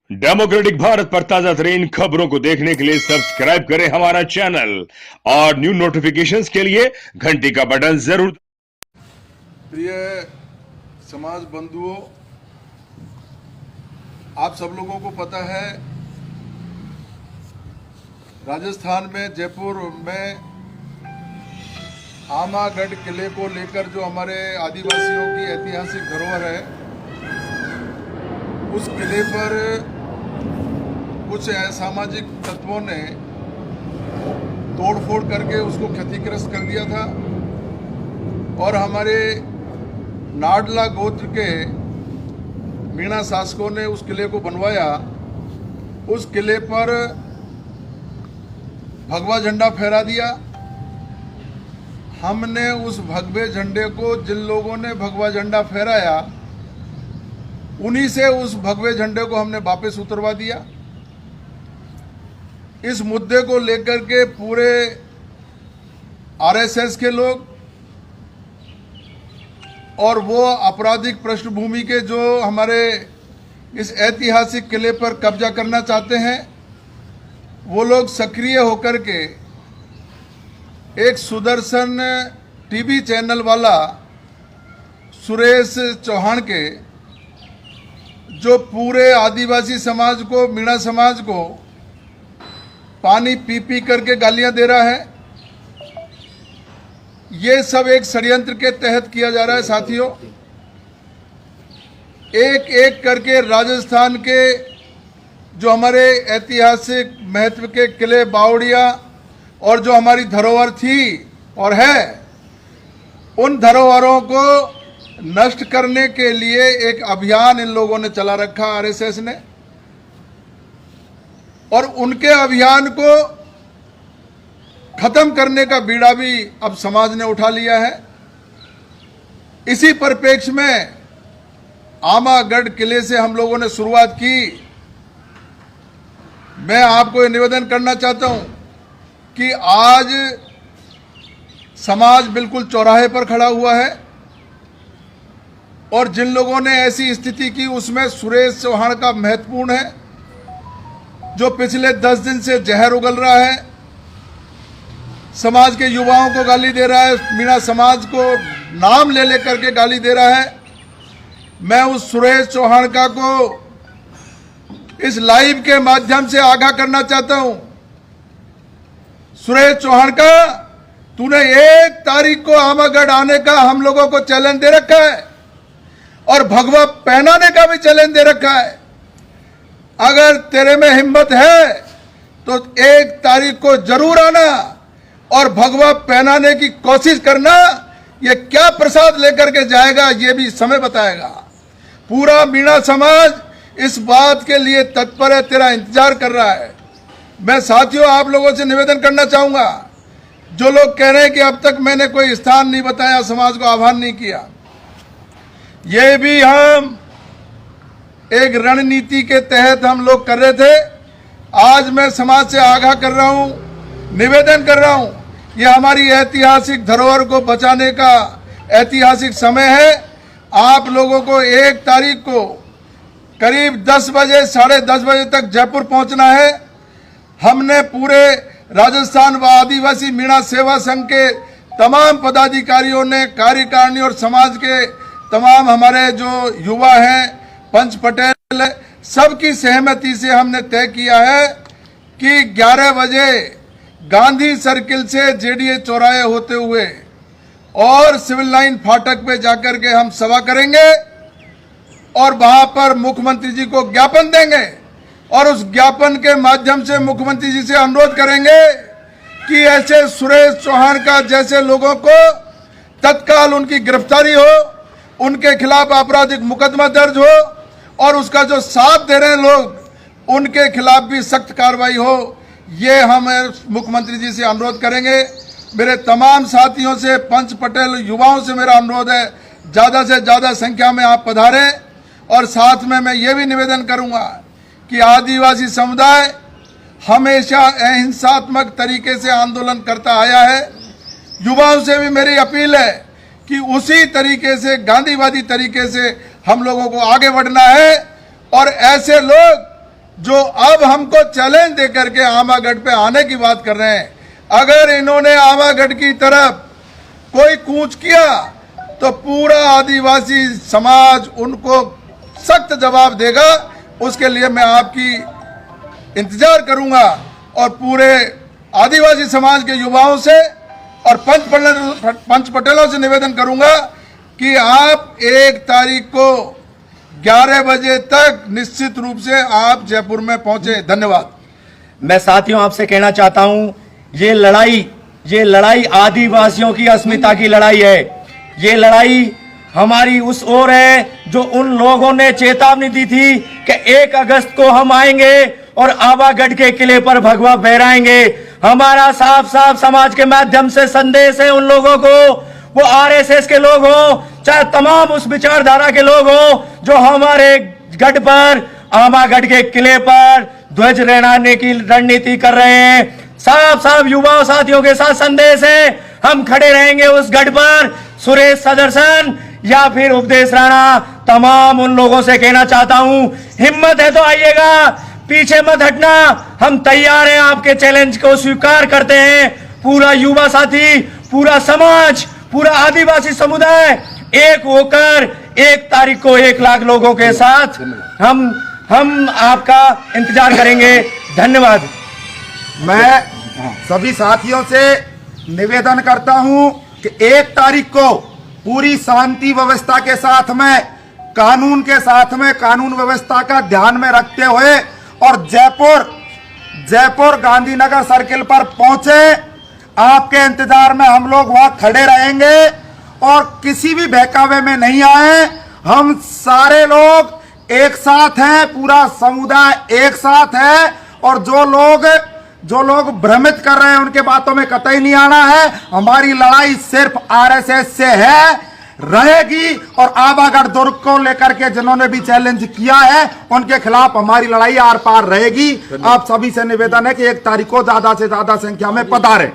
Democratic Bharat पर ताजा तरीन खबरों को देखने के लिए सब्सक्राइब करें हमारा चैनल और न्यू नोटिफिकेशंस के लिए घंटी का बटन जरूर। प्रिय समाज बंधुओं, आप सब लोगों को पता है राजस्थान में जयपुर में आमागढ़ किले को लेकर जो हमारे आदिवासियों की ऐतिहासिक धरोहर है, उस किले पर कुछ असामाजिक तत्वों ने तोड़फोड़ करके उसको क्षतिग्रस्त कर दिया था और हमारे नाडला गोत्र के मीणा शासकों ने उस किले को बनवाया। उस किले पर भगवा झंडा फहरा दिया। हमने उस भगवे झंडे को, जिन लोगों ने भगवा झंडा फहराया, उन्हीं से उस भगवे झंडे को हमने वापस उतरवा दिया। इस मुद्दे को लेकर के पूरे आरएसएस के लोग और वो आपराधिक पृष्ठभूमि के जो हमारे इस ऐतिहासिक किले पर कब्जा करना चाहते हैं, वो लोग सक्रिय होकर के एक सुदर्शन टीवी चैनल वाला सुरेश चौहान के, जो पूरे आदिवासी समाज को, मीणा समाज को पानी पी पी करके गालियां दे रहा है, ये सब एक षड्यंत्र के तहत किया जा रहा है। साथियों, एक एक करके राजस्थान के जो हमारे ऐतिहासिक महत्व के किले, बावड़िया और जो हमारी धरोहर थी और है, उन धरोहरों को नष्ट करने के लिए एक अभियान इन लोगों ने चला रखा, आरएसएस ने, और उनके अभियान को खत्म करने का बीड़ा भी अब समाज ने उठा लिया है। इसी परिप्रेक्ष्य में आमागढ़ किले से हम लोगों ने शुरुआत की। मैं आपको ये निवेदन करना चाहता हूं कि आज समाज बिल्कुल चौराहे पर खड़ा हुआ है और जिन लोगों ने ऐसी स्थिति की, उसमें सुरेश चौहान का महत्वपूर्ण है, जो पिछले 10 दिन से जहर उगल रहा है, समाज के युवाओं को गाली दे रहा है, मीणा समाज को नाम ले लेकर के गाली दे रहा है। मैं उस सुरेश चौहान का को इस लाइव के माध्यम से आगाह करना चाहता हूं। सुरेश चौहान का, तूने 1 तारीख को आमागढ़ आने का हम लोगों को चैलेंज दे रखा है और भगवा पहनाने का भी चैलेंज दे रखा है। अगर तेरे में हिम्मत है तो 1 तारीख को जरूर आना और भगवा पहनाने की कोशिश करना। ये क्या प्रसाद लेकर के जाएगा, ये भी समय बताएगा। पूरा मीणा समाज इस बात के लिए तत्पर है, तेरा इंतजार कर रहा है। मैं साथियों आप लोगों से निवेदन करना चाहूंगा, जो लोग कह रहे हैं कि अब तक मैंने कोई स्थान नहीं बताया, समाज को आह्वान नहीं किया, ये भी हम एक रणनीति के तहत हम लोग कर रहे थे। आज मैं समाज से आगाह कर रहा हूं, निवेदन कर रहा हूं, ये हमारी ऐतिहासिक धरोहर को बचाने का ऐतिहासिक समय है। आप लोगों को 1 तारीख को करीब 10 बजे, 10:30 बजे तक जयपुर पहुंचना है। हमने पूरे राजस्थान व आदिवासी मीणा सेवा संघ के तमाम पदाधिकारियों ने, कार्यकारिणी और समाज के तमाम हमारे जो युवा हैं, पंच पटेल, सबकी सहमति से हमने तय किया है कि 11 बजे गांधी सर्किल से जेडीए चौराहे होते हुए और सिविल लाइन फाटक पे जाकर के हम सभा करेंगे और वहां पर मुख्यमंत्री जी को ज्ञापन देंगे और उस ज्ञापन के माध्यम से मुख्यमंत्री जी से अनुरोध करेंगे कि ऐसे सुरेश चौहान का जैसे लोगों को तत्काल उनकी गिरफ्तारी हो, उनके खिलाफ आपराधिक मुकदमा दर्ज हो और उसका जो साथ दे रहे हैं लोग, उनके खिलाफ भी सख्त कार्रवाई हो। ये हम मुख्यमंत्री जी से अनुरोध करेंगे। मेरे तमाम साथियों से, पंच पटेल युवाओं से मेरा अनुरोध है, ज़्यादा से ज़्यादा संख्या में आप पधारें। और साथ में मैं ये भी निवेदन करूंगा कि आदिवासी समुदाय हमेशा अहिंसात्मक तरीके से आंदोलन करता आया है। युवाओं से भी मेरी अपील है कि उसी तरीके से, गांधीवादी तरीके से हम लोगों को आगे बढ़ना है और ऐसे लोग जो अब हमको चैलेंज दे करके आमागढ़ पे आने की बात कर रहे हैं, अगर इन्होंने आमागढ़ की तरफ कोई कूच किया तो पूरा आदिवासी समाज उनको सख्त जवाब देगा। उसके लिए मैं आपकी इंतजार करूंगा और पूरे आदिवासी समाज के युवाओं से और पंच पटेलों से निवेदन करूंगा कि आप 1 तारीख को 11 बजे तक निश्चित रूप से आप जयपुर में पहुंचे। धन्यवाद। मैं साथियों आपसे कहना चाहता हूं, ये लड़ाई आदिवासियों की अस्मिता की लड़ाई है। ये लड़ाई हमारी उस ओर है जो उन लोगों ने चेतावनी दी थी कि 1 अगस्त को हम आएंगे और आवागढ़ के किले पर भगवा फहराएंगे। हमारा साफ साफ समाज के माध्यम से संदेश है उन लोगों को, वो आरएसएस के लोग हो चाहे तमाम उस विचारधारा के लोग हो, जो हमारे गढ़ पर आवागढ़ के किले पर ध्वज लहराने की रणनीति कर रहे हैं। साफ साफ युवा साथियों के साथ संदेश है, हम खड़े रहेंगे उस गढ़ पर। सुरेश सदर्शन या फिर उपदेश राणा, तमाम उन लोगों से कहना चाहता हूं, हिम्मत है तो आइएगा, पीछे मत हटना। हम तैयार हैं, आपके चैलेंज को स्वीकार करते हैं। पूरा युवा साथी, पूरा समाज, पूरा आदिवासी समुदाय एक होकर 1 तारीख को 1 लाख लोगों के साथ हम आपका इंतजार करेंगे। धन्यवाद। मैं सभी साथियों से निवेदन करता हूं कि 1 तारीख को पूरी शांति व्यवस्था के साथ में, कानून के साथ में, कानून व्यवस्था का ध्यान में रखते हुए और जयपुर गांधीनगर सर्किल पर पहुंचे। आपके इंतजार में हम लोग वहां खड़े रहेंगे और किसी भी बहकावे में नहीं आए। हम सारे लोग एक साथ हैं, पूरा समुदाय एक साथ है और जो लोग भ्रमित कर रहे हैं उनके बातों में कतई नहीं आना है। हमारी लड़ाई सिर्फ आरएसएस से है, रहेगी और आवागढ़ दुर्ग को लेकर के जिन्होंने भी चैलेंज किया है उनके खिलाफ हमारी लड़ाई आर पार रहेगी। आप सभी से निवेदन है कि 1 तारीख को ज्यादा से ज्यादा संख्या में पधारें।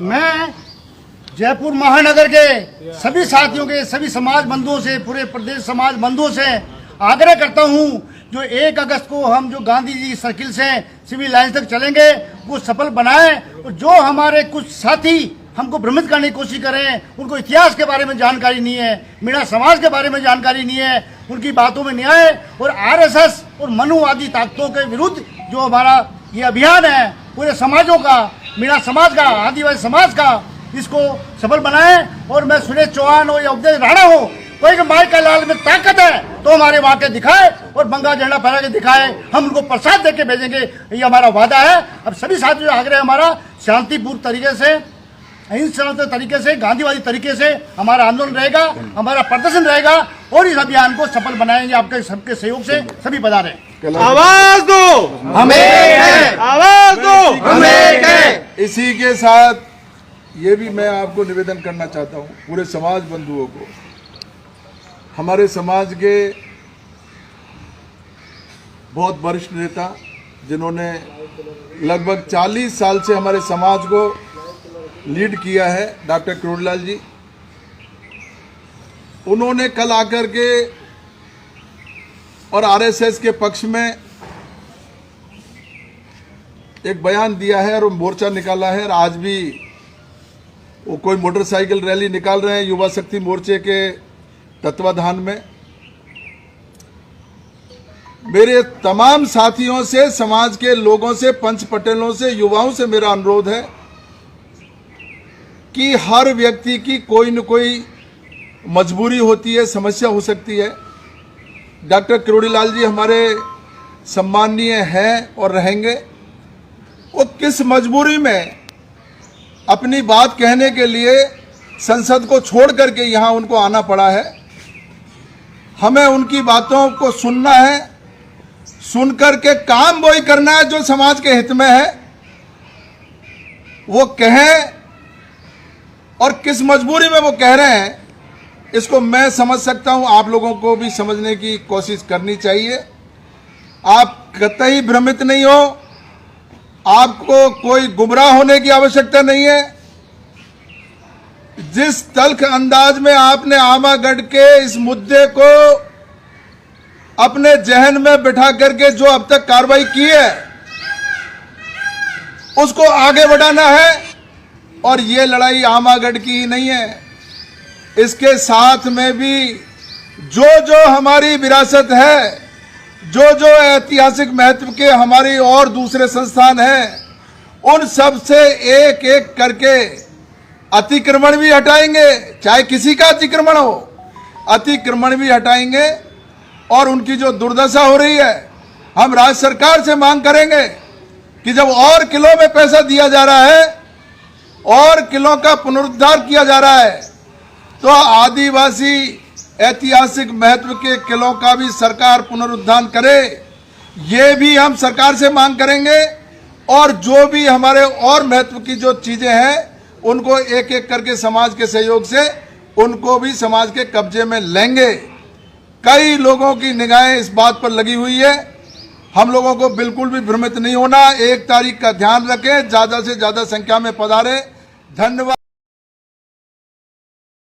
मैं जयपुर महानगर के सभी साथियों के, सभी समाज बंधुओं से, पूरे प्रदेश समाज बंधुओं से आग्रह करता हूं, जो 1 अगस्त को हम जो गांधी जी सर्किल से सिविल लाइन तक चलेंगे वो सफल बनाएं। और जो हमारे कुछ साथी हमको भ्रमित करने की कोशिश करें, उनको इतिहास के बारे में जानकारी नहीं है, मीणा समाज के बारे में जानकारी नहीं है, उनकी बातों में नहीं आए और आरएसएस और मनुवादी ताकतों के विरुद्ध जो हमारा ये अभियान है पूरे समाजों का, मीणा समाज का, आदिवासी समाज का, इसको सफल बनाएं। और मैं सुरेश चौहान हो या उपदेश राणा हो, कोई माई का लाल में ताकत है तो हमारे वहां के दिखाए और बंगा झंडा फहरा के दिखाए, हम उनको प्रसाद दे के भेजेंगे, ये हमारा वादा है। अब सभी साथियों से आग्रह हमारा शांतिपूर्ण तरीके से, अहिंसक तरीके से, गांधीवादी तरीके से हमारा आंदोलन रहेगा, हमारा प्रदर्शन रहेगा और इस अभियान को सफल बनाएंगे। आपके सबके सहयोग से सभी पधारे। आवाज दो, हम एक हैं। आवाज दो, हम एक हैं। इसी के साथ ये भी मैं आपको निवेदन करना चाहता हूँ, पूरे समाज बंधुओं को, हमारे समाज के बहुत वरिष्ठ नेता जिन्होंने लगभग 40 साल से हमारे समाज को लीड किया है, डॉक्टर करोड़ीलाल जी, उन्होंने कल आकर के और आरएसएस के पक्ष में एक बयान दिया है और मोर्चा निकाला है। और आज भी वो कोई मोटरसाइकिल रैली निकाल रहे हैं युवा शक्ति मोर्चे के तत्वाधान में। मेरे तमाम साथियों से, समाज के लोगों से, पंच पटेलों से, युवाओं से मेरा अनुरोध है कि हर व्यक्ति की कोई न कोई मजबूरी होती है, समस्या हो सकती है। डॉक्टर करोड़ीलाल जी हमारे सम्माननीय हैं और रहेंगे। वो किस मजबूरी में अपनी बात कहने के लिए संसद को छोड़ करके यहाँ उनको आना पड़ा है। हमें उनकी बातों को सुनना है, सुन करके काम वही करना है जो समाज के हित में है, वो कहें। और किस मजबूरी में वो कह रहे हैं इसको मैं समझ सकता हूं, आप लोगों को भी समझने की कोशिश करनी चाहिए। आप कतई भ्रमित नहीं हो, आपको कोई गुमराह होने की आवश्यकता नहीं है। जिस तल्ख अंदाज में आपने आमागढ़ के इस मुद्दे को अपने जहन में बिठा करके जो अब तक कार्रवाई की है उसको आगे बढ़ाना है। और ये लड़ाई आमागढ़ की ही नहीं है, इसके साथ में भी जो जो हमारी विरासत है, जो जो ऐतिहासिक महत्व के हमारे और दूसरे संस्थान हैं, उन सब से एक एक करके अतिक्रमण भी हटाएंगे, चाहे किसी का अतिक्रमण हो, अतिक्रमण भी हटाएंगे। और उनकी जो दुर्दशा हो रही है, हम राज्य सरकार से मांग करेंगे कि जब और किलों में पैसा दिया जा रहा है और किलों का पुनरुद्धार किया जा रहा है, तो आदिवासी ऐतिहासिक महत्व के किलों का भी सरकार पुनरुद्धार करे, ये भी हम सरकार से मांग करेंगे। और जो भी हमारे और महत्व की जो चीजें हैं, उनको एक एक करके समाज के सहयोग से उनको भी समाज के कब्जे में लेंगे। कई लोगों की निगाहें इस बात पर लगी हुई है, हम लोगों को बिल्कुल भी भ्रमित नहीं होना। 1 तारीख का ध्यान रखें, ज्यादा से ज्यादा संख्या में पधारें। धन्यवाद।